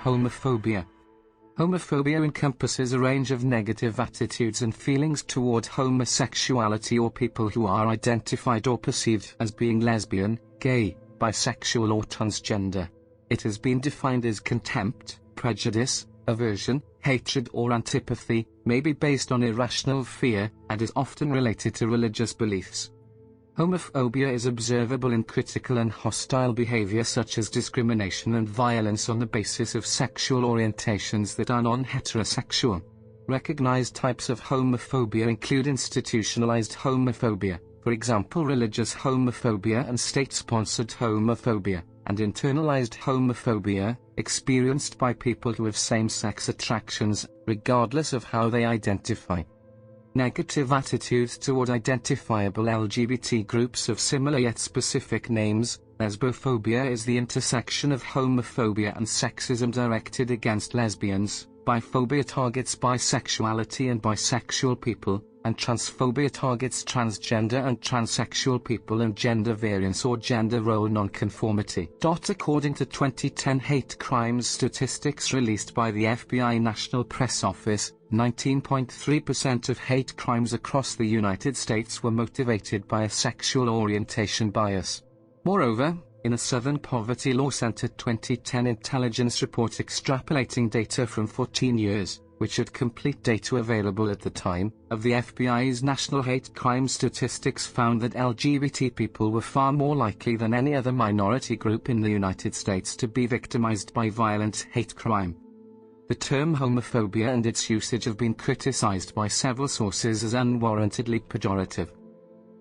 Homophobia. Homophobia encompasses a range of negative attitudes and feelings toward homosexuality or people who are identified or perceived as being lesbian, gay, bisexual or transgender. It has been defined as contempt, prejudice, aversion, hatred or antipathy, may be based on irrational fear, and is often related to religious beliefs. Homophobia is observable in critical and hostile behavior such as discrimination and violence on the basis of sexual orientations that are non-heterosexual. Recognized types of homophobia include institutionalized homophobia, for example religious homophobia and state-sponsored homophobia, and internalized homophobia, experienced by people who have same-sex attractions, regardless of how they identify. Negative attitudes toward identifiable LGBT groups of similar yet specific names. Lesbophobia is the intersection of homophobia and sexism directed against lesbians. Biphobia targets bisexuality and bisexual people, and transphobia targets transgender and transsexual people and gender variance or gender role nonconformity. According to 2010 hate crimes statistics released by the FBI National Press Office, 19.3% of hate crimes across the United States were motivated by a sexual orientation bias. Moreover, in a Southern Poverty Law Center 2010 intelligence report extrapolating data from 14 years, which had complete data available at the time, of the FBI's national hate crime statistics found that LGBT people were far more likely than any other minority group in the United States to be victimized by violent hate crime. The term homophobia and its usage have been criticized by several sources as unwarrantedly pejorative.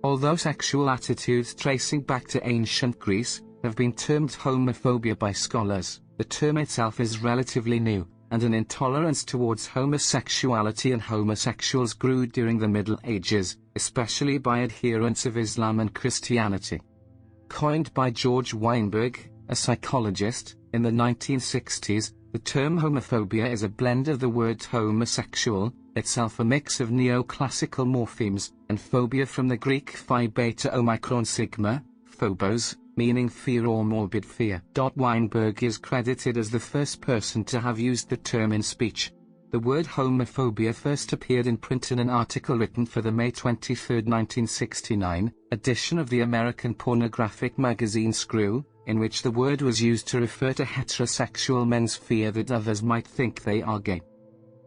Although sexual attitudes tracing back to ancient Greece have been termed homophobia by scholars, the term itself is relatively new, and an intolerance towards homosexuality and homosexuals grew during the Middle Ages, especially by adherents of Islam and Christianity. Coined by George Weinberg, a psychologist, in the 1960s, the term homophobia is a blend of the word homosexual, itself a mix of neoclassical morphemes, and phobia from the Greek phi beta omicron sigma, phobos, meaning fear or morbid fear. Weinberg is credited as the first person to have used the term in speech. The word homophobia first appeared in print in an article written for the May 23, 1969, edition of the American pornographic magazine Screw, in which the word was used to refer to heterosexual men's fear that others might think they are gay.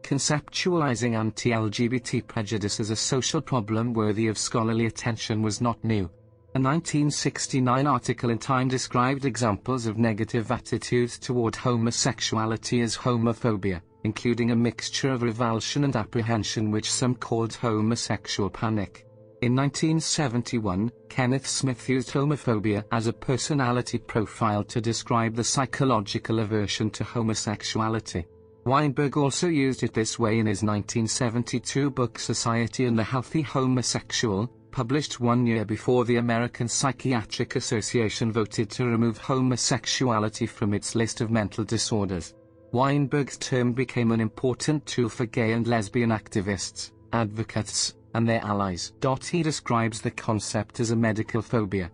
Conceptualizing anti-LGBT prejudice as a social problem worthy of scholarly attention was not new. A 1969 article in Time described examples of negative attitudes toward homosexuality as homophobia, including a mixture of revulsion and apprehension which some called homosexual panic. In 1971, Kenneth Smith used homophobia as a personality profile to describe the psychological aversion to homosexuality. Weinberg also used it this way in his 1972 book Society and the Healthy Homosexual, published 1 year before the American Psychiatric Association voted to remove homosexuality from its list of mental disorders. Weinberg's term became an important tool for gay and lesbian activists, advocates, and their allies. He describes the concept as a medical phobia.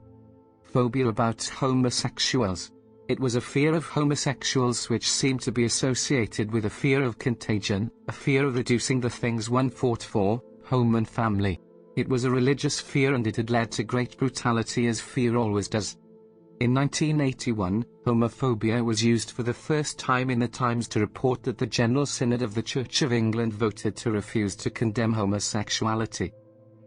Phobia about homosexuals. It was a fear of homosexuals which seemed to be associated with a fear of contagion, a fear of reducing the things one fought for, home and family. It was a religious fear and it had led to great brutality as fear always does. In 1981, homophobia was used for the first time in the Times to report that the General Synod of the Church of England voted to refuse to condemn homosexuality.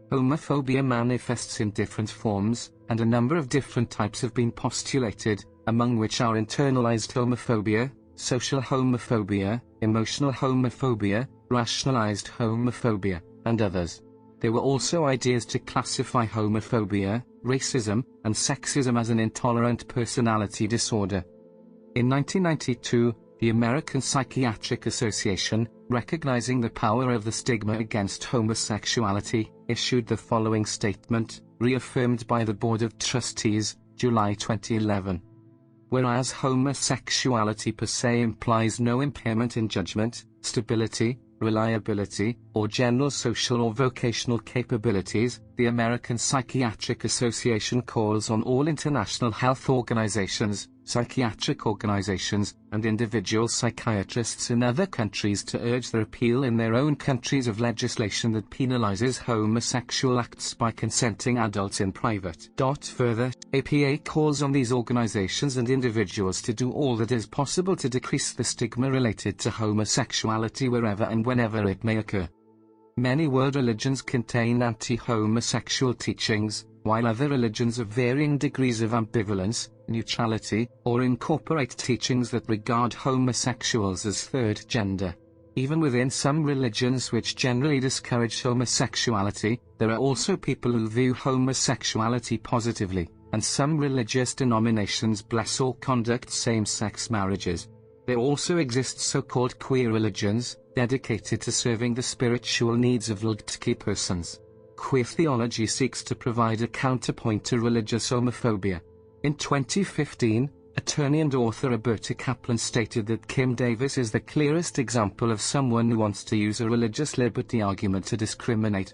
Homophobia manifests in different forms, and a number of different types have been postulated, among which are internalized homophobia, social homophobia, emotional homophobia, rationalized homophobia, and others. There were also ideas to classify homophobia, racism, and sexism as an intolerant personality disorder. In 1992, the American Psychiatric Association, recognizing the power of the stigma against homosexuality, issued the following statement, reaffirmed by the Board of Trustees, July 2011. Whereas homosexuality per se implies no impairment in judgment, stability, reliability, or general social or vocational capabilities, the American Psychiatric Association calls on all international health organizations, psychiatric organizations, and individual psychiatrists in other countries to urge the repeal in their own countries of legislation that penalizes homosexual acts by consenting adults in private. Further, APA calls on these organizations and individuals to do all that is possible to decrease the stigma related to homosexuality wherever and whenever it may occur. Many world religions contain anti-homosexual teachings, while other religions of varying degrees of ambivalence, neutrality, or incorporate teachings that regard homosexuals as third gender. Even within some religions which generally discourage homosexuality, there are also people who view homosexuality positively, and some religious denominations bless or conduct same-sex marriages. There also exist so-called queer religions, dedicated to serving the spiritual needs of LGBTQ persons. Queer theology seeks to provide a counterpoint to religious homophobia. In 2015, attorney and author Roberta Kaplan stated that Kim Davis is the clearest example of someone who wants to use a religious liberty argument to discriminate.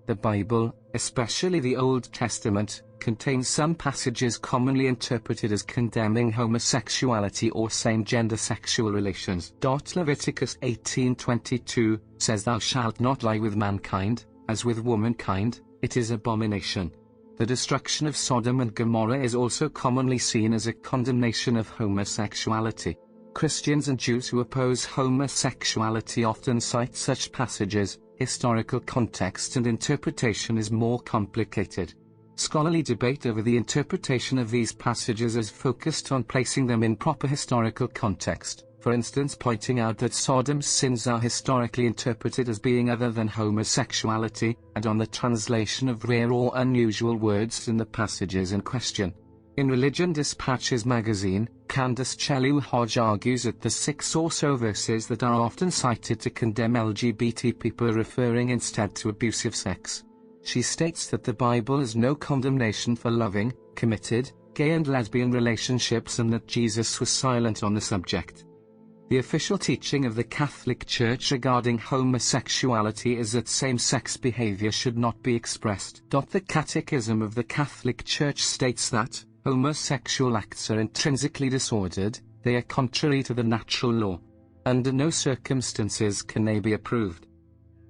The Bible, especially the Old Testament, contains some passages commonly interpreted as condemning homosexuality or same-gender sexual relations. Leviticus 18:22 says, "Thou shalt not lie with mankind, as with womankind, it is abomination." The destruction of Sodom and Gomorrah is also commonly seen as a condemnation of homosexuality. Christians and Jews who oppose homosexuality often cite such passages. Historical context and interpretation is more complicated. Scholarly debate over the interpretation of these passages is focused on placing them in proper historical context, for instance pointing out that Sodom's sins are historically interpreted as being other than homosexuality, and on the translation of rare or unusual words in the passages in question. In Religion Dispatches magazine, Candace Chellew-Hodge argues that the 6 or so verses that are often cited to condemn LGBT people are referring instead to abusive sex. She states that the Bible has no condemnation for loving, committed, gay and lesbian relationships and that Jesus was silent on the subject. The official teaching of the Catholic Church regarding homosexuality is that same-sex behavior should not be expressed. The Catechism of the Catholic Church states that homosexual acts are intrinsically disordered, they are contrary to the natural law. Under no circumstances can they be approved.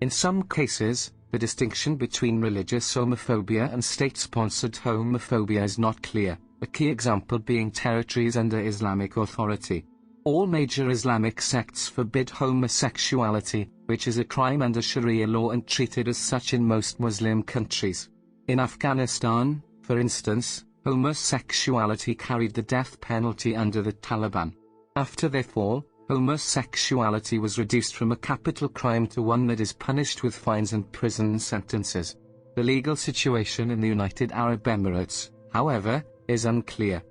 In some cases, the distinction between religious homophobia and state-sponsored homophobia is not clear, a key example being territories under Islamic authority. All major Islamic sects forbid homosexuality, which is a crime under Sharia law and treated as such in most Muslim countries. In Afghanistan, for instance, homosexuality carried the death penalty under the Taliban. After their fall, homosexuality was reduced from a capital crime to one that is punished with fines and prison sentences. The legal situation in the United Arab Emirates, however, is unclear.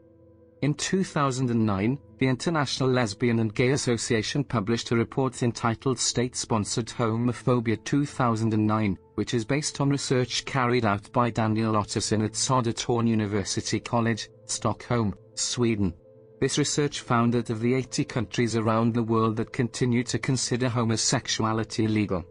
In 2009, the International Lesbian and Gay Association published a report entitled State-Sponsored Homophobia 2009, which is based on research carried out by Daniel Ottosson at Södertörn University College, Stockholm, Sweden. This research found that of the 80 countries around the world that continue to consider homosexuality illegal.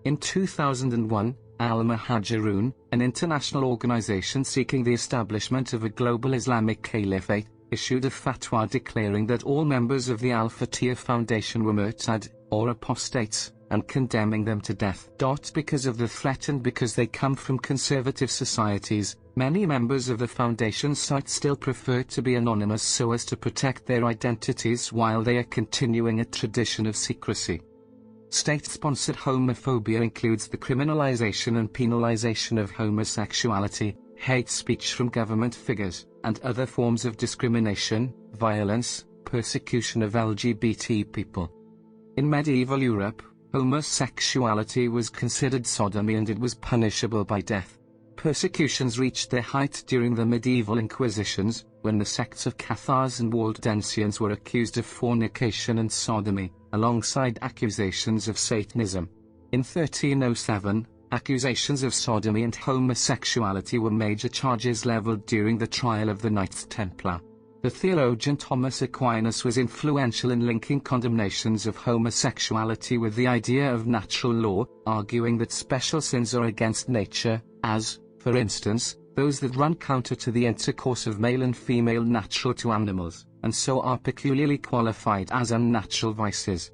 In 2001, Al-Muhajirun, an international organization seeking the establishment of a global Islamic caliphate, issued a fatwa declaring that all members of the Al-Fatih Foundation were murtad, or apostates, and condemning them to death. Because of the threat and because they come from conservative societies, many members of the foundation's site still prefer to be anonymous so as to protect their identities while they are continuing a tradition of secrecy. State-sponsored homophobia includes the criminalization and penalization of homosexuality, hate speech from government figures, and other forms of discrimination, violence, persecution of LGBT people. In medieval Europe, homosexuality was considered sodomy and it was punishable by death. Persecutions reached their height during the medieval Inquisitions, when the sects of Cathars and Waldensians were accused of fornication and sodomy, alongside accusations of Satanism. In 1307, accusations of sodomy and homosexuality were major charges leveled during the trial of the Knights Templar. The theologian Thomas Aquinas was influential in linking condemnations of homosexuality with the idea of natural law, arguing that special sins are against nature, as, for instance, those that run counter to the intercourse of male and female natural to animals, and so are peculiarly qualified as unnatural vices.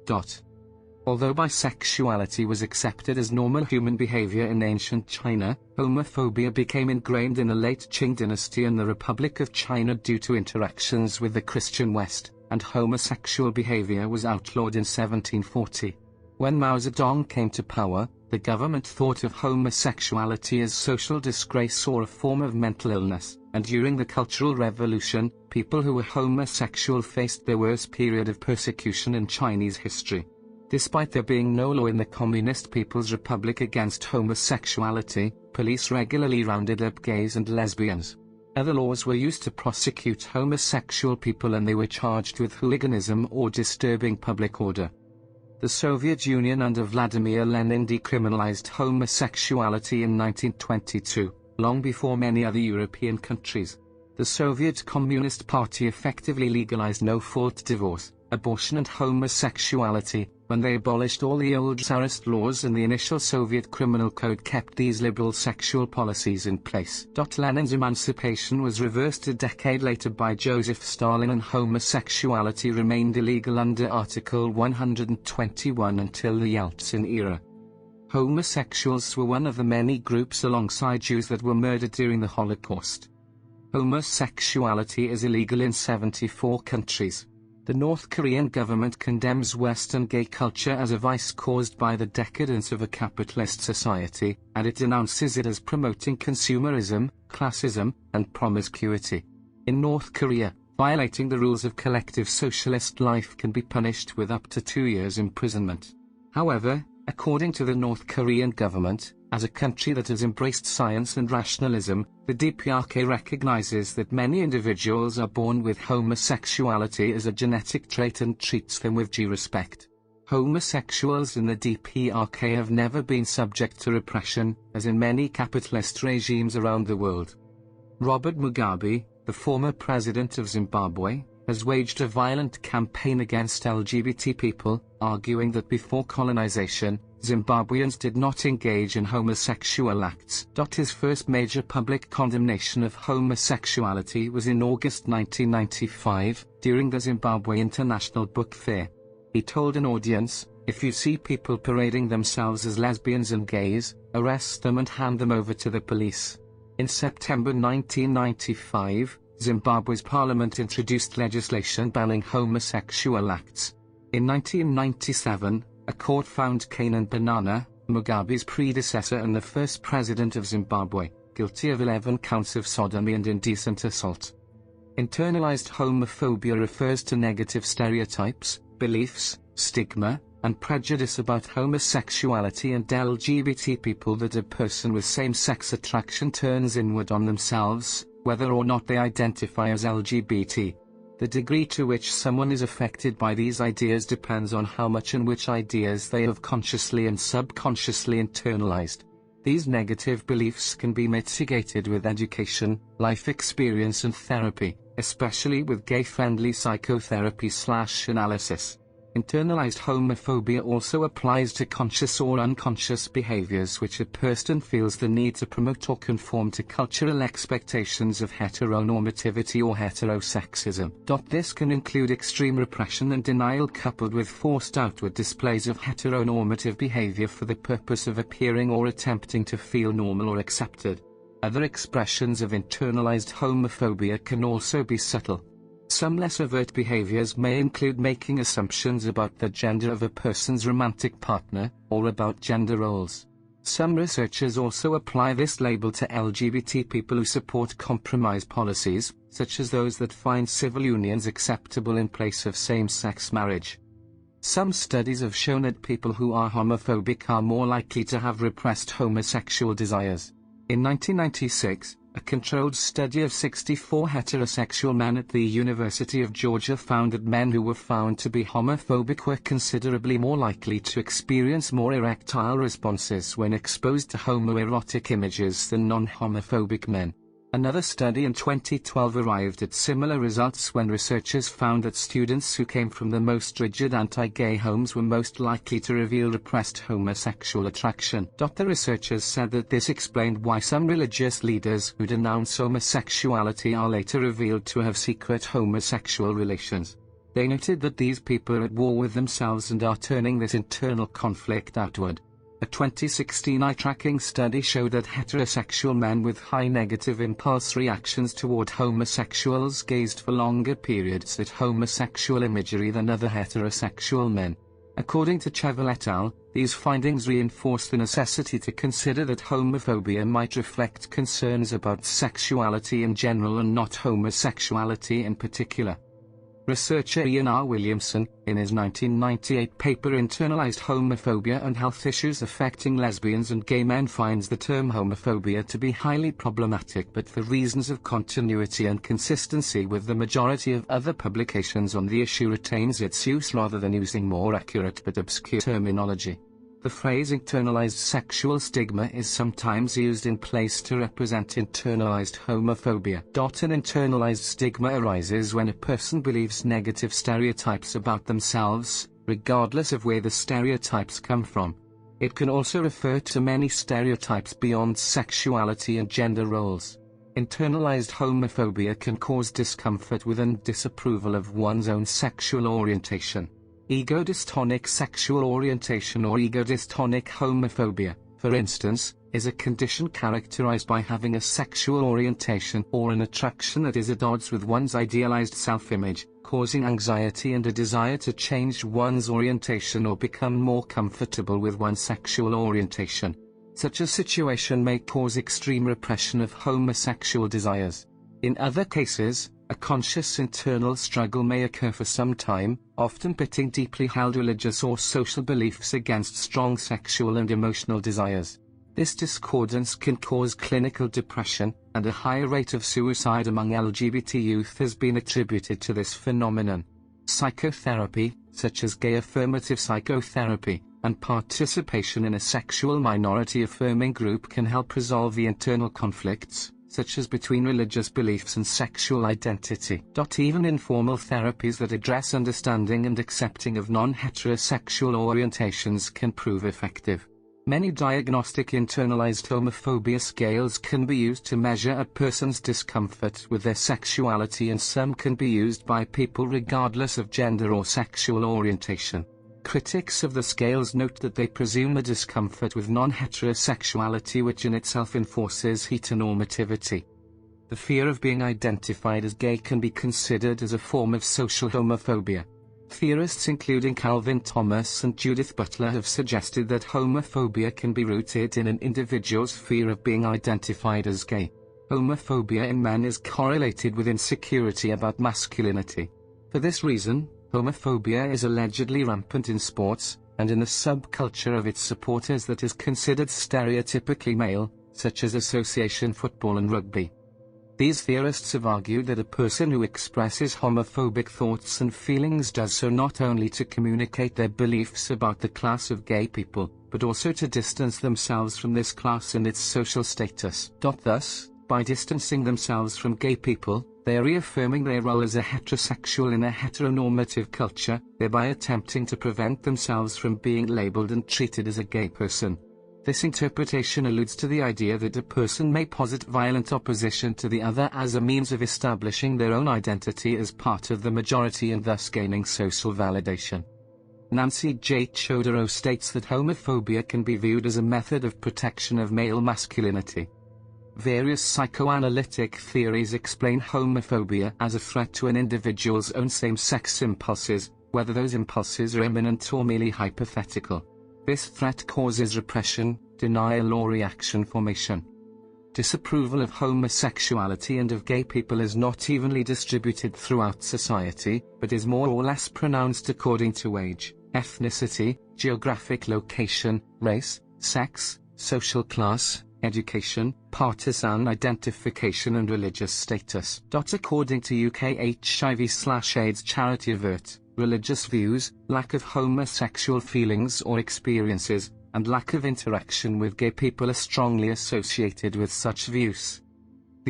Although bisexuality was accepted as normal human behavior in ancient China, homophobia became ingrained in the late Qing dynasty in the Republic of China due to interactions with the Christian West, and homosexual behavior was outlawed in 1740. When Mao Zedong came to power, the government thought of homosexuality as social disgrace or a form of mental illness, and during the Cultural Revolution, people who were homosexual faced their worst period of persecution in Chinese history. Despite there being no law in the Communist People's Republic against homosexuality, police regularly rounded up gays and lesbians. Other laws were used to prosecute homosexual people, and they were charged with hooliganism or disturbing public order. The Soviet Union under Vladimir Lenin decriminalized homosexuality in 1922, long before many other European countries. The Soviet Communist Party effectively legalized no-fault divorce, abortion and homosexuality, when they abolished all the old Tsarist laws, and the initial Soviet criminal code kept these liberal sexual policies in place. Lenin's emancipation was reversed a decade later by Joseph Stalin, and homosexuality remained illegal under Article 121 until the Yeltsin era. Homosexuals were one of the many groups alongside Jews that were murdered during the Holocaust. Homosexuality is illegal in 74 countries. The North Korean government condemns Western gay culture as a vice caused by the decadence of a capitalist society, and it denounces it as promoting consumerism, classism, and promiscuity. In North Korea, violating the rules of collective socialist life can be punished with up to 2 years imprisonment. However, according to the North Korean government, as a country that has embraced science and rationalism, the DPRK recognizes that many individuals are born with homosexuality as a genetic trait and treats them with due respect. Homosexuals in the DPRK have never been subject to repression, as in many capitalist regimes around the world. Robert Mugabe, the former president of Zimbabwe, has waged a violent campaign against LGBT people, arguing that before colonization, Zimbabweans did not engage in homosexual acts. His first major public condemnation of homosexuality was in August 1995, during the Zimbabwe International Book Fair. He told an audience, "If you see people parading themselves as lesbians and gays, arrest them and hand them over to the police." In September 1995, Zimbabwe's parliament introduced legislation banning homosexual acts. In 1997, a court found Canaan Banana, Mugabe's predecessor and the first president of Zimbabwe, guilty of 11 counts of sodomy and indecent assault. Internalized homophobia refers to negative stereotypes, beliefs, stigma, and prejudice about homosexuality and LGBT people that a person with same-sex attraction turns inward on themselves, whether or not they identify as LGBT. The degree to which someone is affected by these ideas depends on how much and which ideas they have consciously and subconsciously internalized. These negative beliefs can be mitigated with education, life experience and therapy, especially with gay-friendly psychotherapy/analysis. Internalized homophobia also applies to conscious or unconscious behaviors which a person feels the need to promote or conform to cultural expectations of heteronormativity or heterosexism. This can include extreme repression and denial coupled with forced outward displays of heteronormative behavior for the purpose of appearing or attempting to feel normal or accepted. Other expressions of internalized homophobia can also be subtle. Some less overt behaviors may include making assumptions about the gender of a person's romantic partner, or about gender roles. Some researchers also apply this label to LGBT people who support compromise policies, such as those that find civil unions acceptable in place of same-sex marriage. Some studies have shown that people who are homophobic are more likely to have repressed homosexual desires. In 1996, a controlled study of 64 heterosexual men at the University of Georgia found that men who were found to be homophobic were considerably more likely to experience more erectile responses when exposed to homoerotic images than non-homophobic men. Another study in 2012 arrived at similar results when researchers found that students who came from the most rigid anti-gay homes were most likely to reveal repressed homosexual attraction. The researchers said that this explained why some religious leaders who denounce homosexuality are later revealed to have secret homosexual relations. They noted that these people are at war with themselves and are turning this internal conflict outward. A 2016 eye-tracking study showed that heterosexual men with high negative impulse reactions toward homosexuals gazed for longer periods at homosexual imagery than other heterosexual men. According to Chevelle et al., these findings reinforce the necessity to consider that homophobia might reflect concerns about sexuality in general and not homosexuality in particular. Researcher Ian R. Williamson, in his 1998 paper Internalized Homophobia and Health Issues Affecting Lesbians and Gay Men, finds the term homophobia to be highly problematic, but for reasons of continuity and consistency with the majority of other publications on the issue retains its use rather than using more accurate but obscure terminology. The phrase internalized sexual stigma is sometimes used in place to represent internalized homophobia. An internalized stigma arises when a person believes negative stereotypes about themselves, regardless of where the stereotypes come from. It can also refer to many stereotypes beyond sexuality and gender roles. Internalized homophobia can cause discomfort with and disapproval of one's own sexual orientation. Ego-dystonic sexual orientation or ego-dystonic homophobia, for instance, is a condition characterized by having a sexual orientation or an attraction that is at odds with one's idealized self-image, causing anxiety and a desire to change one's orientation or become more comfortable with one's sexual orientation. Such a situation may cause extreme repression of homosexual desires. In other cases, a conscious internal struggle may occur for some time, often pitting deeply held religious or social beliefs against strong sexual and emotional desires. This discordance can cause clinical depression, and a higher rate of suicide among LGBT youth has been attributed to this phenomenon. Psychotherapy, such as gay affirmative psychotherapy, and participation in a sexual minority affirming group can help resolve the internal conflicts, such as between religious beliefs and sexual identity. Even informal therapies that address understanding and accepting of non-heterosexual orientations can prove effective. Many diagnostic internalized homophobia scales can be used to measure a person's discomfort with their sexuality, and some can be used by people regardless of gender or sexual orientation. Critics of the scales note that they presume a discomfort with non-heterosexuality, which in itself enforces heteronormativity. The fear of being identified as gay can be considered as a form of social homophobia. Theorists including Calvin Thomas and Judith Butler have suggested that homophobia can be rooted in an individual's fear of being identified as gay. Homophobia in men is correlated with insecurity about masculinity. For this reason, homophobia is allegedly rampant in sports, and in the subculture of its supporters that is considered stereotypically male, such as association football and rugby. These theorists have argued that a person who expresses homophobic thoughts and feelings does so not only to communicate their beliefs about the class of gay people, but also to distance themselves from this class and its social status. Thus, by distancing themselves from gay people, they are reaffirming their role as a heterosexual in a heteronormative culture, thereby attempting to prevent themselves from being labeled and treated as a gay person. This interpretation alludes to the idea that a person may posit violent opposition to the other as a means of establishing their own identity as part of the majority and thus gaining social validation. Nancy J. Chodorow states that homophobia can be viewed as a method of protection of male masculinity. Various psychoanalytic theories explain homophobia as a threat to an individual's own same-sex impulses, whether those impulses are imminent or merely hypothetical. This threat causes repression, denial or reaction formation. Disapproval of homosexuality and of gay people is not evenly distributed throughout society, but is more or less pronounced according to age, ethnicity, geographic location, race, sex, social class, education, partisan identification and religious status. According to UK HIV/AIDS charity Avert, religious views, lack of homosexual feelings or experiences, and lack of interaction with gay people are strongly associated with such views.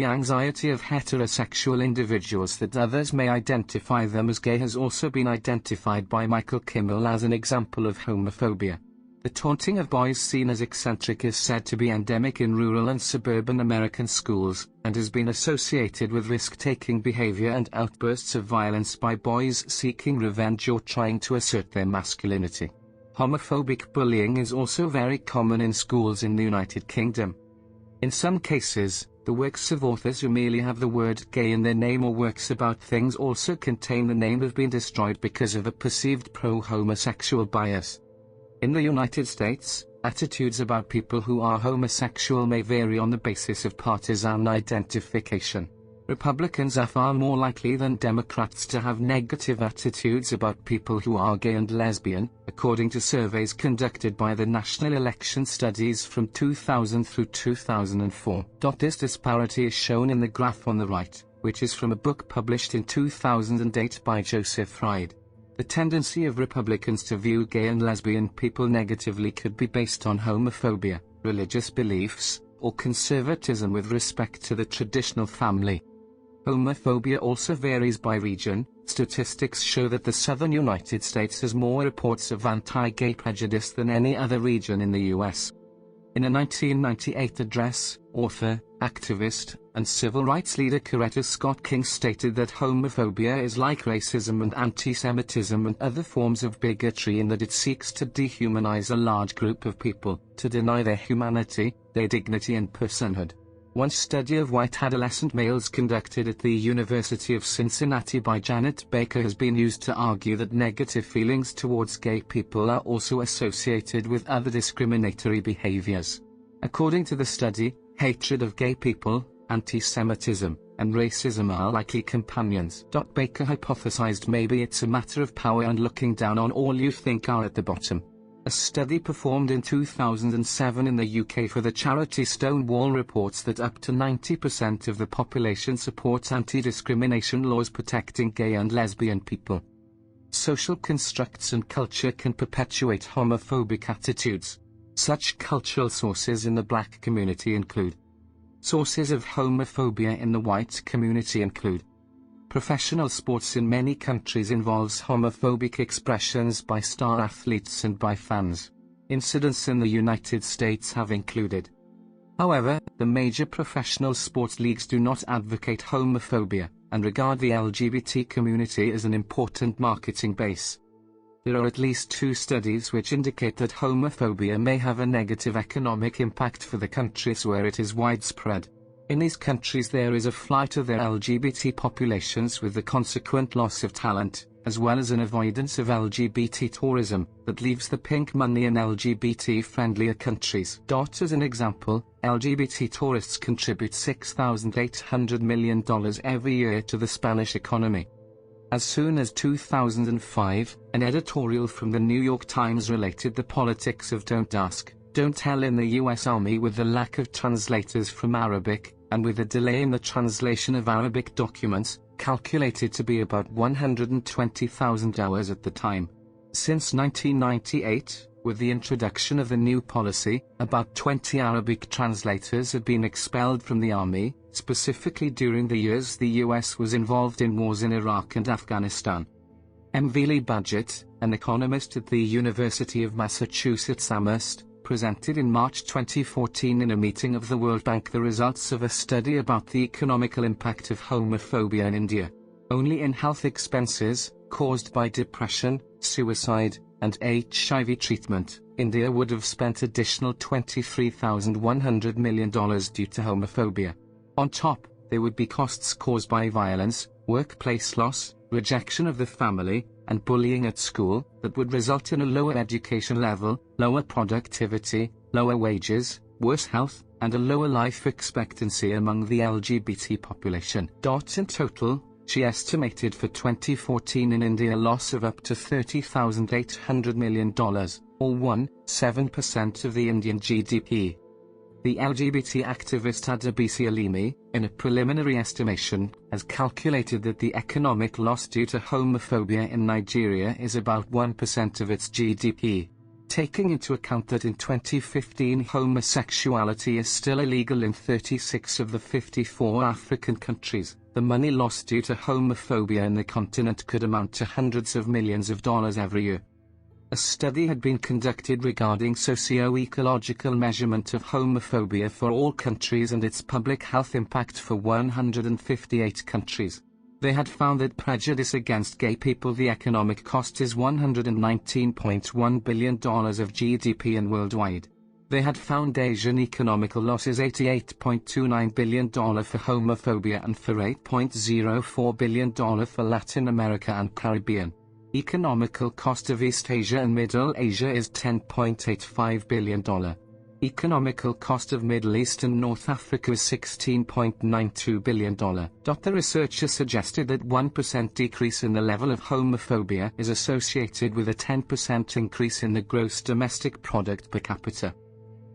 The anxiety of heterosexual individuals that others may identify them as gay has also been identified by Michael Kimmel as an example of homophobia. The taunting of boys seen as eccentric is said to be endemic in rural and suburban American schools, and has been associated with risk-taking behavior and outbursts of violence by boys seeking revenge or trying to assert their masculinity. Homophobic bullying is also very common in schools in the United Kingdom. In some cases, the works of authors who merely have the word gay in their name or works about things also contain the name have been destroyed because of a perceived pro-homosexual bias. In the United States, attitudes about people who are homosexual may vary on the basis of partisan identification. Republicans are far more likely than Democrats to have negative attitudes about people who are gay and lesbian, according to surveys conducted by the National Election Studies from 2000 through 2004. This disparity is shown in the graph on the right, which is from a book published in 2008 by Joseph Freud. The tendency of Republicans to view gay and lesbian people negatively could be based on homophobia, religious beliefs, or conservatism with respect to the traditional family. Homophobia also varies by region. Statistics show that the southern United States has more reports of anti-gay prejudice than any other region in the US. In a 1998 address, author, activist, and civil rights leader Coretta Scott King stated that homophobia is like racism and anti-Semitism and other forms of bigotry in that it seeks to dehumanize a large group of people, to deny their humanity, their dignity and personhood. One study of white adolescent males conducted at the University of Cincinnati by Janet Baker has been used to argue that negative feelings towards gay people are also associated with other discriminatory behaviors. According to the study, hatred of gay people, anti-Semitism, and racism are likely companions. Baker hypothesized maybe it's a matter of power and looking down on all you think are at the bottom. A study performed in 2007 in the UK for the charity Stonewall reports that up to 90% of the population supports anti-discrimination laws protecting gay and lesbian people. Social constructs and culture can perpetuate homophobic attitudes. Such cultural sources in the black community include: sources of homophobia in the white community include: professional sports in many countries involves homophobic expressions by star athletes and by fans. Incidents in the United States have included. However, the major professional sports leagues do not advocate homophobia, and regard the LGBT community as an important marketing base. There are at least 2 studies which indicate that homophobia may have a negative economic impact for the countries where it is widespread. In these countries there is a flight of their LGBT populations with the consequent loss of talent, as well as an avoidance of LGBT tourism, that leaves the pink money in LGBT-friendlier countries. As an example, LGBT tourists contribute $6,800 million every year to the Spanish economy. As soon as 2005, an editorial from the New York Times related the politics of Don't Ask, Don't Tell in the US Army with the lack of translators from Arabic, and with a delay in the translation of Arabic documents, calculated to be about 120,000 hours at the time. Since 1998, with the introduction of the new policy, about 20 Arabic translators had been expelled from the army, specifically during the years the US was involved in wars in Iraq and Afghanistan. Lee Badgett, an economist at the University of Massachusetts Amherst, presented in March 2014 in a meeting of the World Bank the results of a study about the economical impact of homophobia in India. Only in health expenses, caused by depression, suicide, and HIV treatment, India would have spent additional $23,100 million due to homophobia. On top, there would be costs caused by violence, workplace loss, rejection of the family, and bullying at school, that would result in a lower education level, lower productivity, lower wages, worse health, and a lower life expectancy among the LGBT population. In total, she estimated for 2014 in India a loss of up to $30,800 million, or 1.7% of the Indian GDP. The LGBT activist Adebisi Alimi, in a preliminary estimation, has calculated that the economic loss due to homophobia in Nigeria is about 1% of its GDP. Taking into account that in 2015 homosexuality is still illegal in 36 of the 54 African countries, the money lost due to homophobia in the continent could amount to hundreds of millions of dollars every year. A study had been conducted regarding socio-ecological measurement of homophobia for all countries and its public health impact for 158 countries. They had found that prejudice against gay people, the economic cost is $119.1 billion of GDP and worldwide. They had found Asian economical loss is $88.29 billion for homophobia and for $8.04 billion for Latin America and Caribbean. Economical cost of East Asia and Middle Asia is $10.85 billion. Economical cost of Middle East and North Africa is $16.92 billion. The researcher suggested that 1% decrease in the level of homophobia is associated with a 10% increase in the gross domestic product per capita.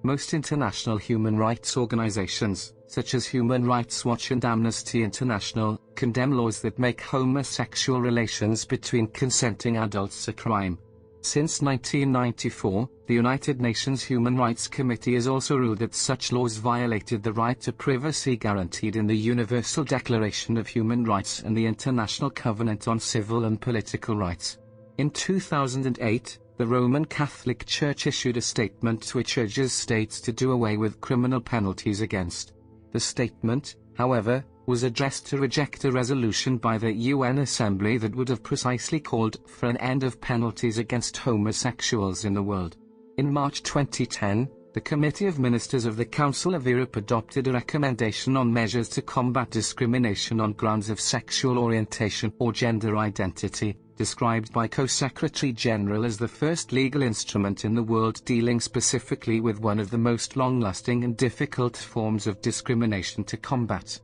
Most international human rights organizations, such as Human Rights Watch and Amnesty International, condemn laws that make homosexual relations between consenting adults a crime. Since 1994, the United Nations Human Rights Committee has also ruled that such laws violated the right to privacy guaranteed in the Universal Declaration of Human Rights and the International Covenant on Civil and Political Rights. In 2008, the Roman Catholic Church issued a statement which urges states to do away with criminal penalties against. The statement, however, was addressed to reject a resolution by the UN Assembly that would have precisely called for an end of penalties against homosexuals in the world. In March 2010, the Committee of Ministers of the Council of Europe adopted a recommendation on measures to combat discrimination on grounds of sexual orientation or gender identity, described by Co-Secretary General as the first legal instrument in the world dealing specifically with one of the most long-lasting and difficult forms of discrimination to combat.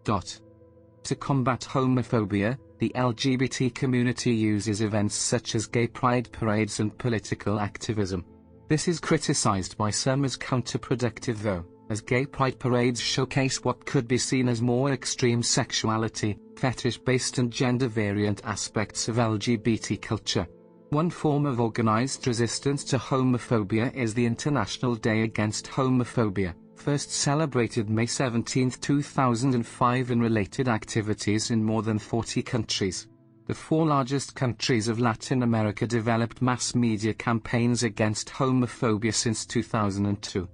To combat homophobia, the LGBT community uses events such as gay pride parades and political activism. This is criticized by some as counterproductive though, as gay pride parades showcase what could be seen as more extreme sexuality, fetish-based and gender-variant aspects of LGBT culture. One form of organized resistance to homophobia is the International Day Against Homophobia, first celebrated May 17, 2005 and related activities in more than 40 countries. The four largest countries of Latin America developed mass media campaigns against homophobia since 2002.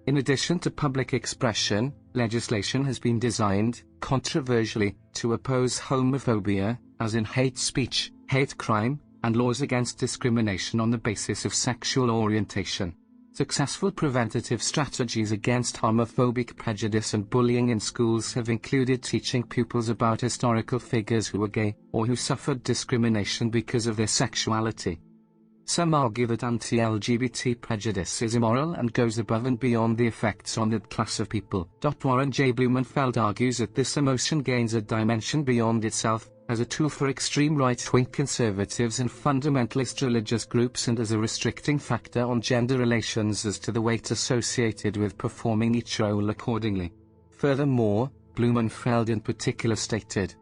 In addition to public expression, legislation has been designed, controversially, to oppose homophobia, as in hate speech, hate crime, and laws against discrimination on the basis of sexual orientation. Successful preventative strategies against homophobic prejudice and bullying in schools have included teaching pupils about historical figures who were gay, or who suffered discrimination because of their sexuality. Some argue that anti-LGBT prejudice is immoral and goes above and beyond the effects on that class of people. Warren J. Blumenfeld argues that this emotion gains a dimension beyond itself, as a tool for extreme right-wing conservatives and fundamentalist religious groups and as a restricting factor on gender relations as to the weight associated with performing each role accordingly. Furthermore, Blumenfeld in particular stated,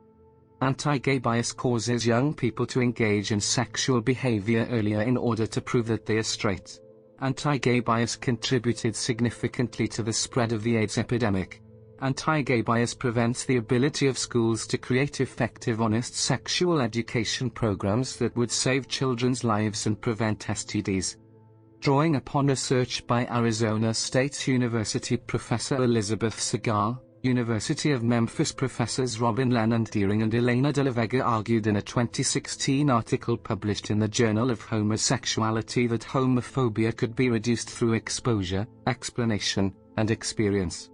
anti-gay bias causes young people to engage in sexual behavior earlier in order to prove that they are straight. Anti-gay bias contributed significantly to the spread of the AIDS epidemic. Anti-gay bias prevents the ability of schools to create effective honest sexual education programs that would save children's lives and prevent STDs. Drawing upon research by Arizona State University Professor Elizabeth Segal, University of Memphis professors Robin Lennon-Deering and Elena de la Vega argued in a 2016 article published in the Journal of Homosexuality that homophobia could be reduced through exposure, explanation, and experience.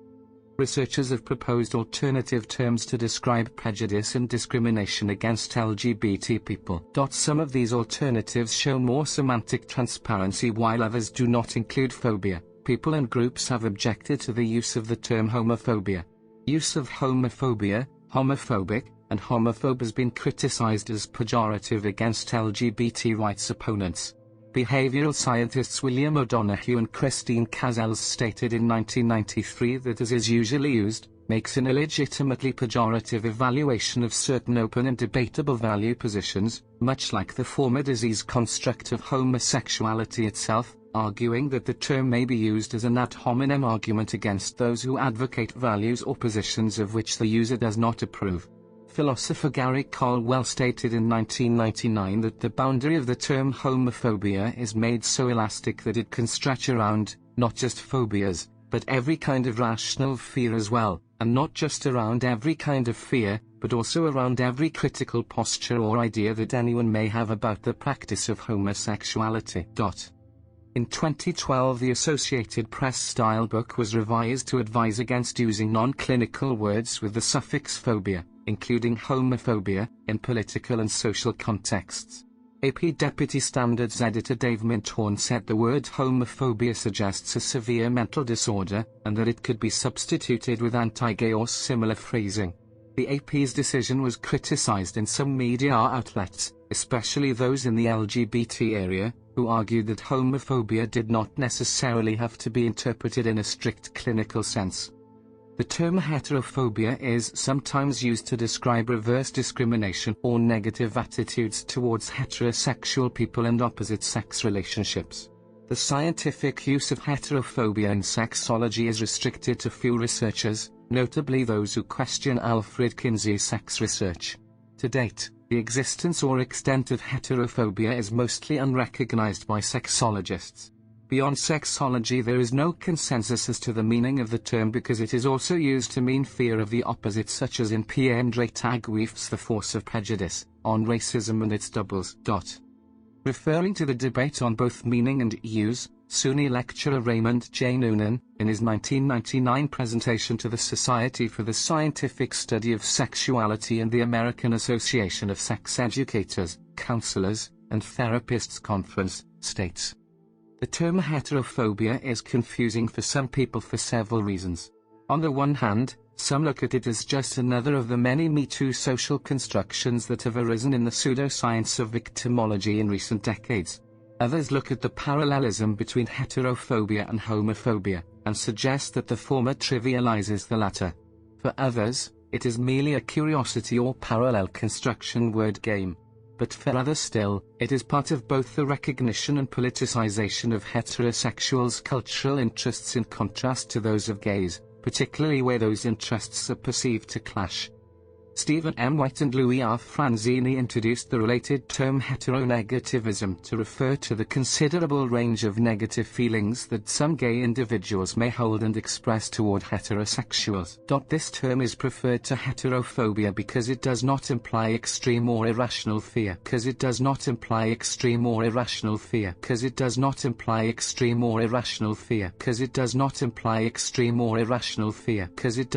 Researchers have proposed alternative terms to describe prejudice and discrimination against LGBT people. Some of these alternatives show more semantic transparency while others do not include phobia. People and groups have objected to the use of the term homophobia. Use of homophobia, homophobic, and homophobe has been criticized as pejorative against LGBT rights opponents. Behavioral scientists William O'Donoghue and Christine Cazales stated in 1993 that as is usually used, makes an illegitimately pejorative evaluation of certain open and debatable value positions, much like the former disease construct of homosexuality itself, arguing that the term may be used as an ad hominem argument against those who advocate values or positions of which the user does not approve. Philosopher Gary Caldwell stated in 1999 that the boundary of the term homophobia is made so elastic that it can stretch around, not just phobias, but every kind of rational fear as well, and not just around every kind of fear, but also around every critical posture or idea that anyone may have about the practice of homosexuality. In 2012, the Associated Press style book was revised to advise against using non-clinical words with the suffix phobia, including homophobia, in political and social contexts. AP Deputy Standards Editor Dave Minthorn said the word homophobia suggests a severe mental disorder, and that it could be substituted with anti-gay or similar phrasing. The AP's decision was criticized in some media outlets, especially those in the LGBT area, who argued that homophobia did not necessarily have to be interpreted in a strict clinical sense. The term heterophobia is sometimes used to describe reverse discrimination or negative attitudes towards heterosexual people and opposite-sex relationships. The scientific use of heterophobia in sexology is restricted to few researchers, notably those who question Alfred Kinsey's sex research. To date, the existence or extent of heterophobia is mostly unrecognized by sexologists. Beyond sexology, there is no consensus as to the meaning of the term because it is also used to mean fear of the opposite, such as in Pierre Tagweef's The Force of Prejudice, on racism and its doubles. Referring to the debate on both meaning and use, SUNY lecturer Raymond J. Noonan, in his 1999 presentation to the Society for the Scientific Study of Sexuality and the American Association of Sex Educators, Counselors, and Therapists Conference, states, "The term heterophobia is confusing for some people for several reasons. On the one hand, some look at it as just another of the many Me Too social constructions that have arisen in the pseudoscience of victimology in recent decades. Others look at the parallelism between heterophobia and homophobia, and suggest that the former trivializes the latter. For others, it is merely a curiosity or parallel construction word game. But for others still, it is part of both the recognition and politicization of heterosexuals' cultural interests in contrast to those of gays, particularly where those interests are perceived to clash." Stephen M. White and Louis R. Franzini introduced the related term heteronegativism to refer to the considerable range of negative feelings that some gay individuals may hold and express toward heterosexuals. This term is preferred to heterophobia because it does not imply extreme or irrational fear. Because it does not imply extreme or irrational fear. Because it does not imply extreme or irrational fear. Because it does not imply extreme or irrational fear. Because it